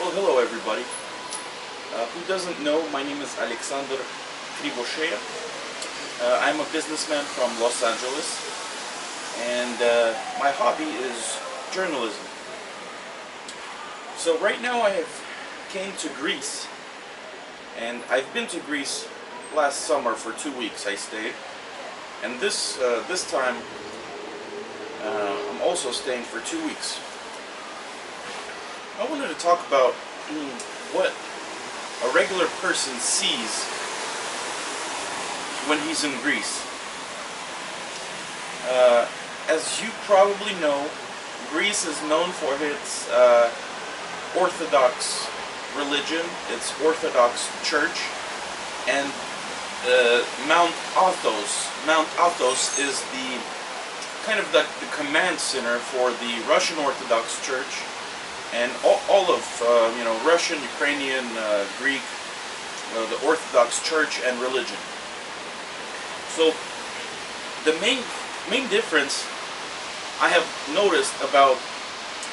Well, hello everybody. Who doesn't know, my name is Sashakrivosheya. I'm a businessman from Los Angeles, and my hobby is journalism. So right now I have came to Greece, and I've been to Greece last summer for 2 weeks. I stayed, and this time I'm also staying for 2 weeks. I wanted to talk about what a regular person sees when he's in Greece. As you probably know, Greece is known for its Orthodox religion, its Orthodox church, and Mount Athos. Mount Athos is the kind of the command center for the Russian Orthodox Church and all of Russian, Ukrainian, Greek, the Orthodox Church and religion. So the main difference I have noticed about,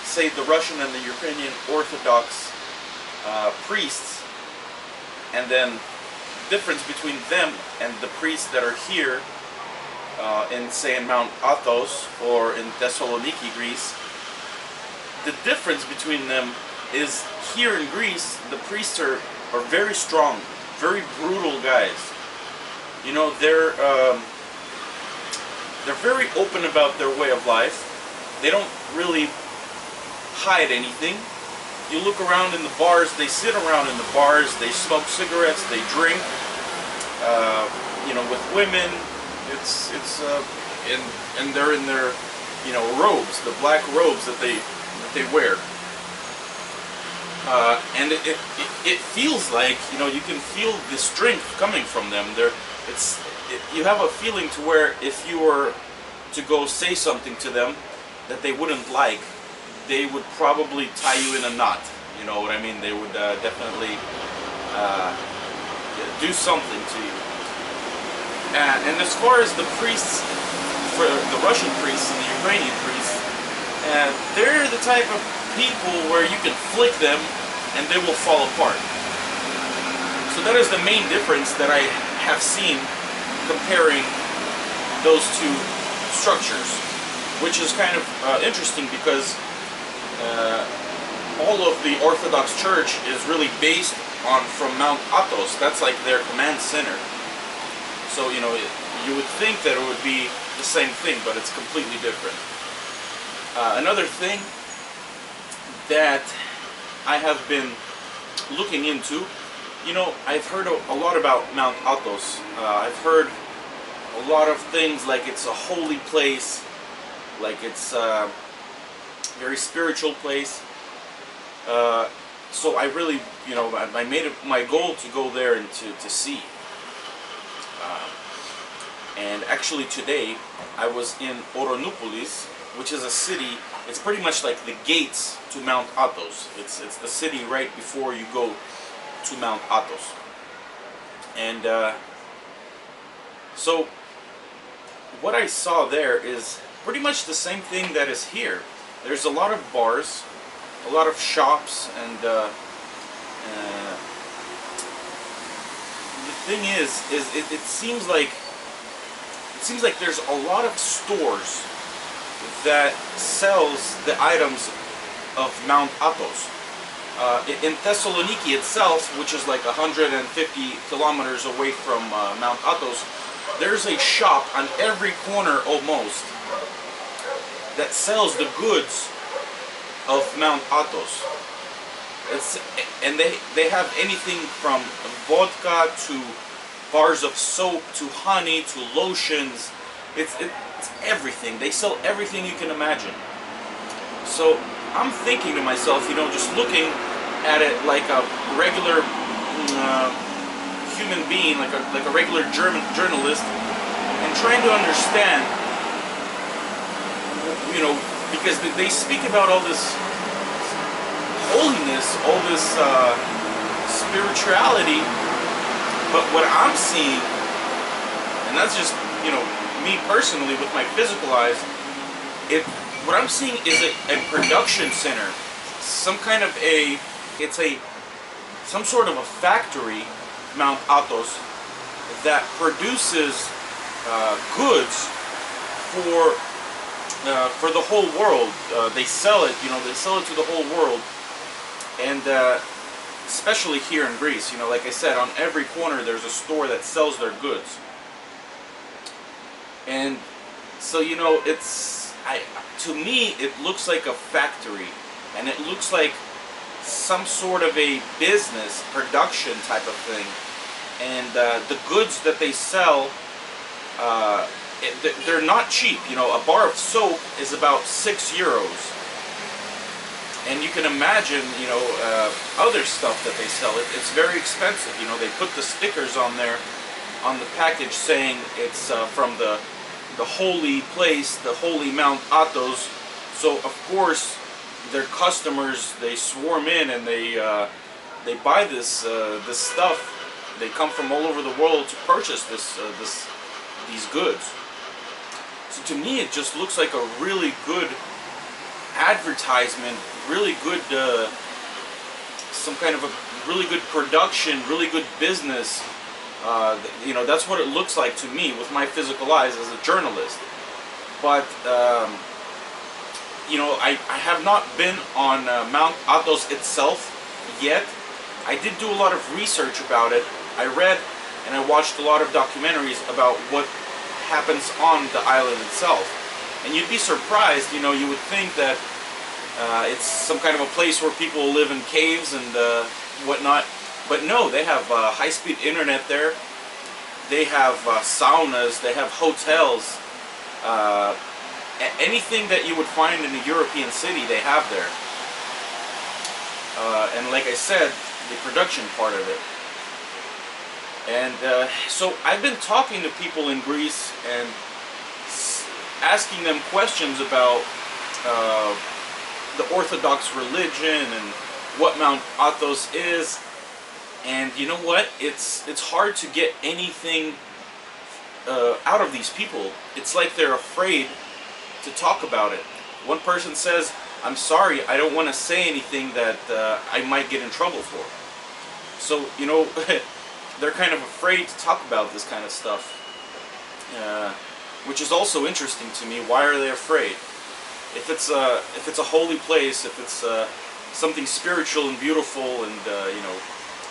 say, the Russian and the Ukrainian Orthodox priests, and then difference between them and the priests that are here in Mount Athos or in Thessaloniki, Greece. The difference between them is here in Greece, the priests are very strong, very brutal guys. You know, they're very open about their way of life. They don't really hide anything. You look around in the bars, they sit around in the bars, they smoke cigarettes, they drink. With women, and they're in their robes, the black robes that they wear, and it feels like you can feel the strength coming from them. You have a feeling to where if you were to go say something to them that they wouldn't like, they would probably tie you in a knot. You know what I mean? They would definitely do something to you. And as far as the priests, for the Russian priests and the Ukrainian priests, they're the type of people where you can flick them and they will fall apart. So that is the main difference that I have seen comparing those two structures, which is kind of interesting because all of the Orthodox Church is really based from Mount Athos. That's like their command center. So you would think that it would be the same thing, but it's completely different. Another thing that I have been looking into, I've heard a lot about Mount Athos. I've heard a lot of things like it's a holy place, like it's a very spiritual place. So I really, I made it my goal to go there and to see. And actually today I was in Oronoupolis, which is a city. It's pretty much like the gates to Mount Athos. It's the city right before you go to Mount Athos. And so what I saw there is pretty much the same thing that is here. There's a lot of bars, a lot of shops, and the thing is it seems like there's a lot of stores that sells the items of Mount Athos. In Thessaloniki itself, which is like 150 kilometers away from Mount Athos, there's a shop on every corner almost that sells the goods of Mount Athos. And they have anything from vodka to bars of soap to honey to lotions. It's everything. They sell everything you can imagine. So I'm thinking to myself, just looking at it like a regular human being, like a regular German journalist, and trying to understand, because they speak about all this holiness, all this spirituality. But what I'm seeing, and that's just, me personally with my physical eyes, what I'm seeing is a production center, some kind of a it's some sort of a factory, Mount Athos, that produces goods for the whole world. They sell it, they sell it to the whole world, and especially here in Greece, like I said, on every corner there's a store that sells their goods. And so, to me, it looks like a factory, and it looks like some sort of a business production type of thing. And the goods that they sell, they're not cheap. A bar of soap is about €6. And you can imagine, other stuff that they sell. It's very expensive. They put the stickers on there, on the package, saying it's from the holy place, the holy Mount Athos. So of course, their customers, they swarm in and they buy this stuff. They come from all over the world to purchase these goods. So to me, it just looks like a really good advertisement, really good, some kind of a really good production, really good business. That's what it looks like to me with my physical eyes as a journalist. But I have not been on Mount Athos itself yet. I did do a lot of research about it. I read and I watched a lot of documentaries about what happens on the island itself. And you'd be surprised, you would think that it's some kind of a place where people live in caves and whatnot. But no, they have high-speed internet there. They have saunas. They have hotels. Anything that you would find in a European city, they have there. And like I said, the production part of it. And so I've been talking to people in Greece and asking them questions about the Orthodox religion and what Mount Athos is. And you know what? It's hard to get anything out of these people. It's like they're afraid to talk about it. One person says, "I'm sorry, I don't want to say anything that I might get in trouble for." So, they're kind of afraid to talk about this kind of stuff, which is also interesting to me. Why are they afraid? If it's a holy place, if it's something spiritual and beautiful, and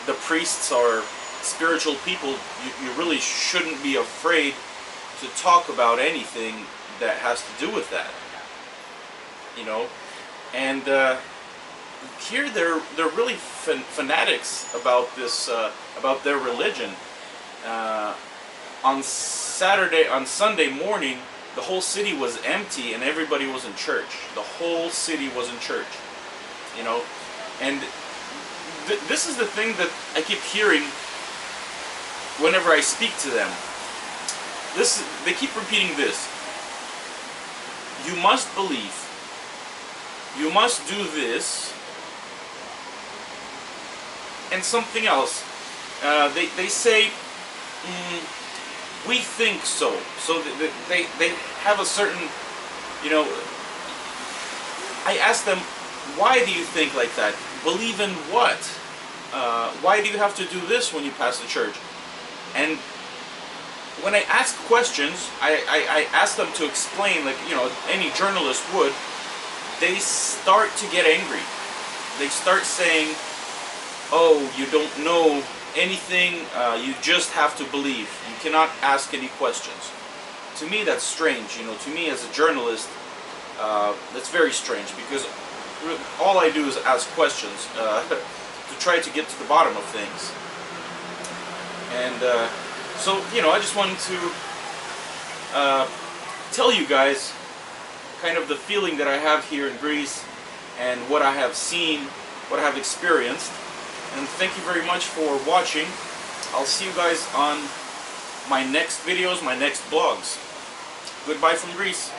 the priests are spiritual people, you really shouldn't be afraid to talk about anything that has to do with that. And here they're really fanatics about this, about their religion. On Sunday morning, the whole city was empty and everybody was in church. The whole city was in church, and this is the thing that I keep hearing whenever I speak to them. They keep repeating this: you must believe, you must do this, and something else. They say, we think so. So they have a certain, I ask them, why do you think like that? Believe in what? Why do you have to do this when you pass the church? And when I ask questions, I ask them to explain, like, any journalist would. They start to get angry. They start saying, "Oh, you don't know anything, you just have to believe. You cannot ask any questions." To me, that's strange. To me as a journalist, that's very strange, because all I do is ask questions to try to get to the bottom of things. And so, I just wanted to tell you guys kind of the feeling that I have here in Greece and what I have seen, what I have experienced. And thank you very much for watching. I'll see you guys on my next videos, my next blogs. Goodbye from Greece.